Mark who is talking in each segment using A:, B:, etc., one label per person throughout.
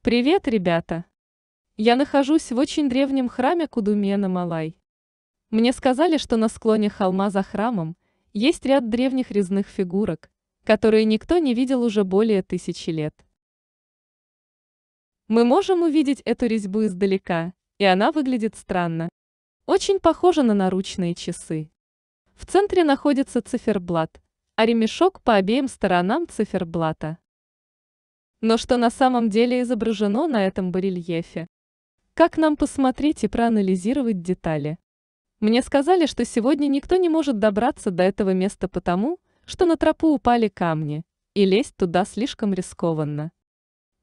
A: Привет, ребята! Я нахожусь в очень древнем храме Кудумена-Малай. Мне сказали, что на склоне холма за храмом есть ряд древних резных фигурок, которые никто не видел уже более 1000 лет. Мы можем увидеть эту резьбу издалека, и она выглядит странно. Очень похожа на наручные часы. В центре находится циферблат, а ремешок по обеим сторонам циферблата. Но что на самом деле изображено на этом барельефе? Как нам посмотреть и проанализировать детали? Мне сказали, что сегодня никто не может добраться до этого места потому, что на тропу упали камни, и лезть туда слишком рискованно.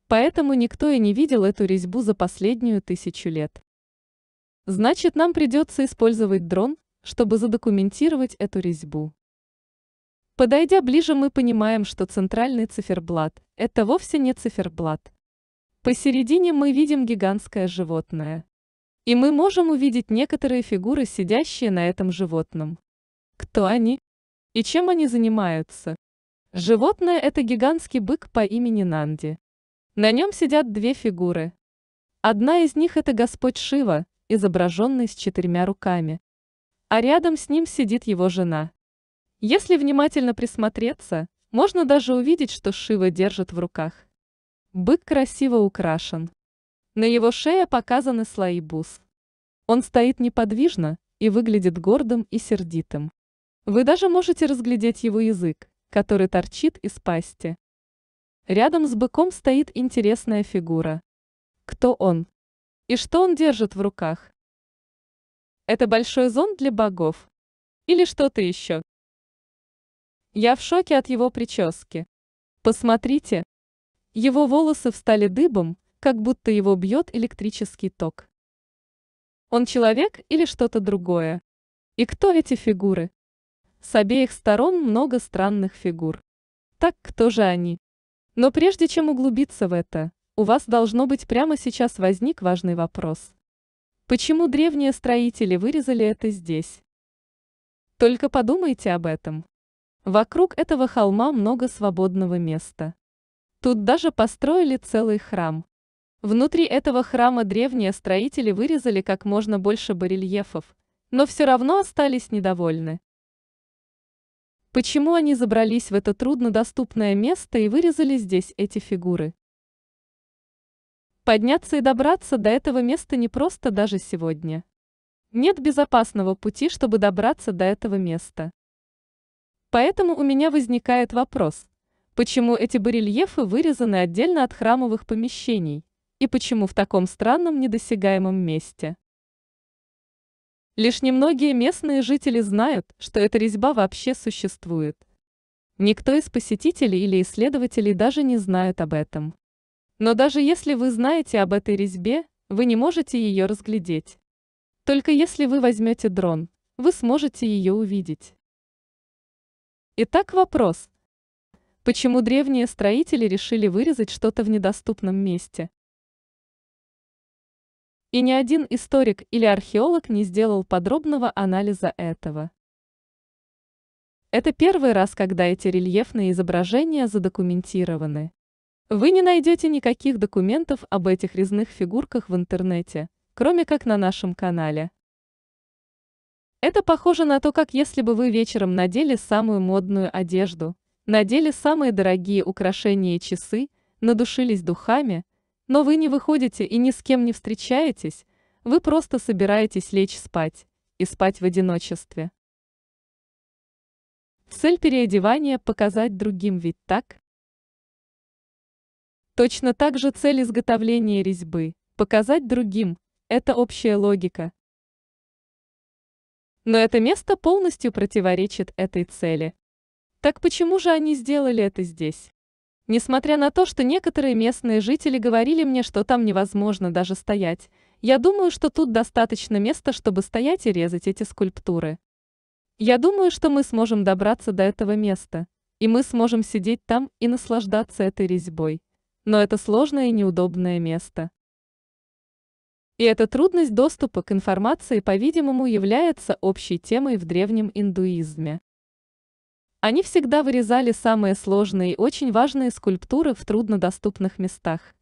A: Поэтому никто и не видел эту резьбу за последнюю 1000 лет. Значит, нам придется использовать дрон, чтобы задокументировать эту резьбу. Подойдя ближе, мы понимаем, что центральный циферблат – это вовсе не циферблат. Посередине мы видим гигантское животное. И мы можем увидеть некоторые фигуры, сидящие на этом животном. Кто они? И чем они занимаются? Животное – это гигантский бык по имени Нанди. На нем сидят две фигуры. Одна из них – это Господь Шива, изображенный с 4 руками. А рядом с ним сидит его жена. Если внимательно присмотреться, можно даже увидеть, что Шива держит в руках. Бык красиво украшен. На его шее показаны слои бус. Он стоит неподвижно и выглядит гордым и сердитым. Вы даже можете разглядеть его язык, который торчит из пасти. Рядом с быком стоит интересная фигура. Кто он? И что он держит в руках? Это большой зонт для богов? Или что-то еще? Я в шоке от его прически. Посмотрите. Его волосы встали дыбом, как будто его бьет электрический ток. Он человек или что-то другое? И кто эти фигуры? С обеих сторон много странных фигур. Так кто же они? Но прежде чем углубиться в это, у вас должно быть прямо сейчас возник важный вопрос. Почему древние строители вырезали это здесь? Только подумайте об этом. Вокруг этого холма много свободного места. Тут даже построили целый храм. Внутри этого храма древние строители вырезали как можно больше барельефов, но все равно остались недовольны. Почему они забрались в это труднодоступное место и вырезали здесь эти фигуры? Подняться и добраться до этого места непросто даже сегодня. Нет безопасного пути, чтобы добраться до этого места. Поэтому у меня возникает вопрос, почему эти барельефы вырезаны отдельно от храмовых помещений, и почему в таком странном недосягаемом месте? Лишь немногие местные жители знают, что эта резьба вообще существует. Никто из посетителей или исследователей даже не знает об этом. Но даже если вы знаете об этой резьбе, вы не можете ее разглядеть. Только если вы возьмете дрон, вы сможете ее увидеть. Итак, вопрос. Почему древние строители решили вырезать что-то в недоступном месте? И ни один историк или археолог не сделал подробного анализа этого. Это первый раз, когда эти рельефные изображения задокументированы. Вы не найдете никаких документов об этих резных фигурках в интернете, кроме как на нашем канале. Это похоже на то, как если бы вы вечером надели самую модную одежду, надели самые дорогие украшения и часы, надушились духами, но вы не выходите и ни с кем не встречаетесь, вы просто собираетесь лечь спать, и спать в одиночестве. Цель переодевания – показать другим, ведь так? Точно так же цель изготовления резьбы – показать другим, это общая логика. Но это место полностью противоречит этой цели. Так почему же они сделали это здесь? Несмотря на то, что некоторые местные жители говорили мне, что там невозможно даже стоять, я думаю, что тут достаточно места, чтобы стоять и резать эти скульптуры. Я думаю, что мы сможем добраться до этого места, и мы сможем сидеть там и наслаждаться этой резьбой. Но это сложное и неудобное место. И эта трудность доступа к информации, по-видимому, является общей темой в древнем индуизме. Они всегда вырезали самые сложные и очень важные скульптуры в труднодоступных местах.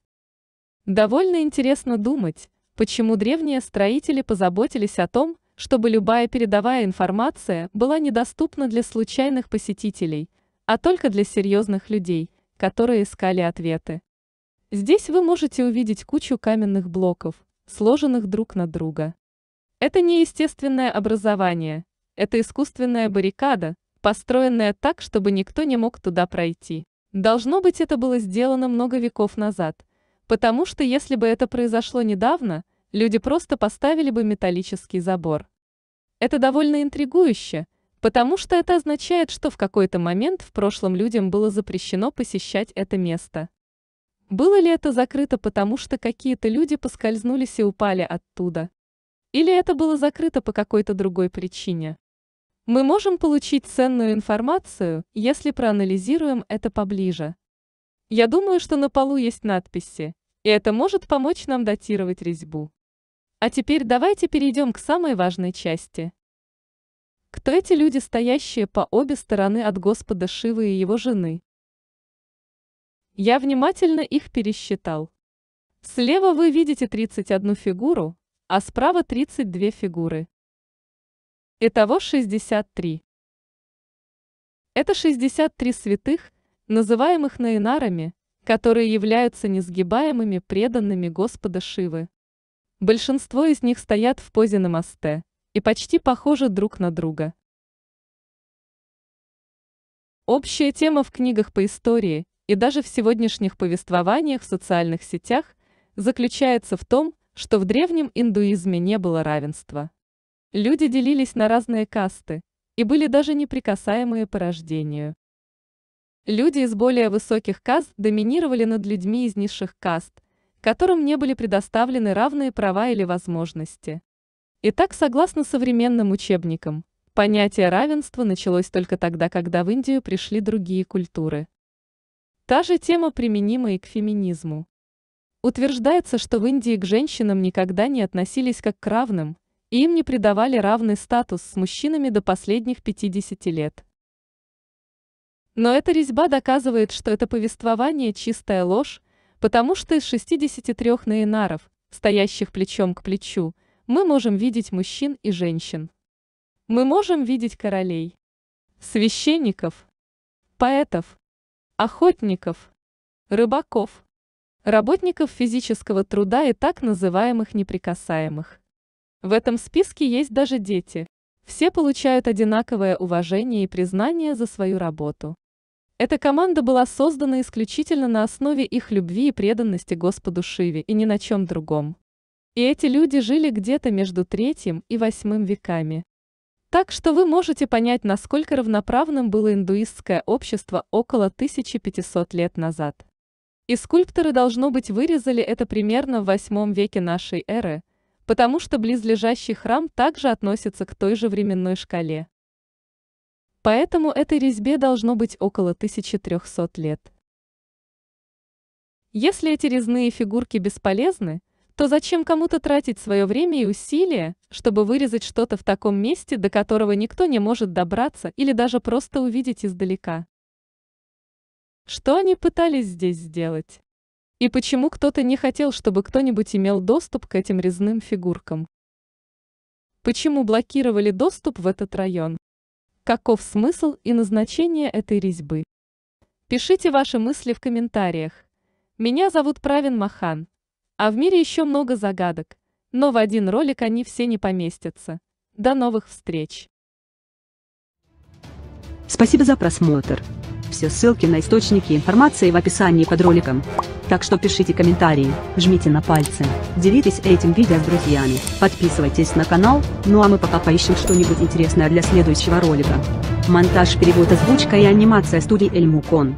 A: Довольно интересно думать, почему древние строители позаботились о том, чтобы любая передовая информация была недоступна для случайных посетителей, а только для серьезных людей, которые искали ответы. Здесь вы можете увидеть кучу каменных блоков, сложенных друг на друга. Это не естественное образование, это искусственная баррикада, построенная так, чтобы никто не мог туда пройти. Должно быть, это было сделано много веков назад, потому что если бы это произошло недавно, люди просто поставили бы металлический забор. Это довольно интригующе, потому что это означает, что в какой-то момент в прошлом людям было запрещено посещать это место. Было ли это закрыто, потому что какие-то люди поскользнулись и упали оттуда? Или это было закрыто по какой-то другой причине? Мы можем получить ценную информацию, если проанализируем это поближе. Я думаю, что на полу есть надписи, и это может помочь нам датировать резьбу. А теперь давайте перейдем к самой важной части. Кто эти люди, стоящие по обе стороны от Господа Шивы и его жены? Я внимательно их пересчитал. Слева вы видите 31 фигуру, а справа 32 фигуры. Итого 63. Это 63 святых, называемых наинарами, которые являются несгибаемыми преданными Господа Шивы. Большинство из них стоят в позе намасте и почти похожи друг на друга. Общая тема в книгах по истории и даже в сегодняшних повествованиях в социальных сетях заключается в том, что в древнем индуизме не было равенства. Люди делились на разные касты и были даже неприкасаемые по рождению. Люди из более высоких каст доминировали над людьми из низших каст, которым не были предоставлены равные права или возможности. Итак, согласно современным учебникам, понятие равенства началось только тогда, когда в Индию пришли другие культуры. Та же тема применима и к феминизму. Утверждается, что в Индии к женщинам никогда не относились как к равным, и им не придавали равный статус с мужчинами до последних 50 лет. Но эта резьба доказывает, что это повествование чистая ложь, потому что из 63 наинаров, стоящих плечом к плечу, мы можем видеть мужчин и женщин. Мы можем видеть королей, священников, поэтов, охотников, рыбаков, работников физического труда и так называемых неприкасаемых. В этом списке есть даже дети. Все получают одинаковое уважение и признание за свою работу. Эта команда была создана исключительно на основе их любви и преданности Господу Шиве и ни на чем другом. И эти люди жили где-то между III и VIII веками. Так что вы можете понять, насколько равноправным было индуистское общество около 1500 лет назад. И скульпторы, должно быть, вырезали это примерно в VIII веке нашей эры, потому что близлежащий храм также относится к той же временной шкале. Поэтому этой резьбе должно быть около 1300 лет. Если эти резные фигурки бесполезны, то зачем кому-то тратить свое время и усилия, чтобы вырезать что-то в таком месте, до которого никто не может добраться или даже просто увидеть издалека? Что они пытались здесь сделать? И почему кто-то не хотел, чтобы кто-нибудь имел доступ к этим резным фигуркам? Почему блокировали доступ в этот район? Каков смысл и назначение этой резьбы? Пишите ваши мысли в комментариях. Меня зовут Правин Махан. А в мире еще много загадок, но в один ролик они все не поместятся. До новых встреч!
B: Спасибо за просмотр. Все ссылки на источники информации в описании под роликом. Так что пишите комментарии, жмите на пальцы, делитесь этим видео с друзьями, подписывайтесь на канал, ну а мы пока поищем что-нибудь интересное для следующего ролика. Монтаж, перевод, озвучка и анимация студии Эльмукон.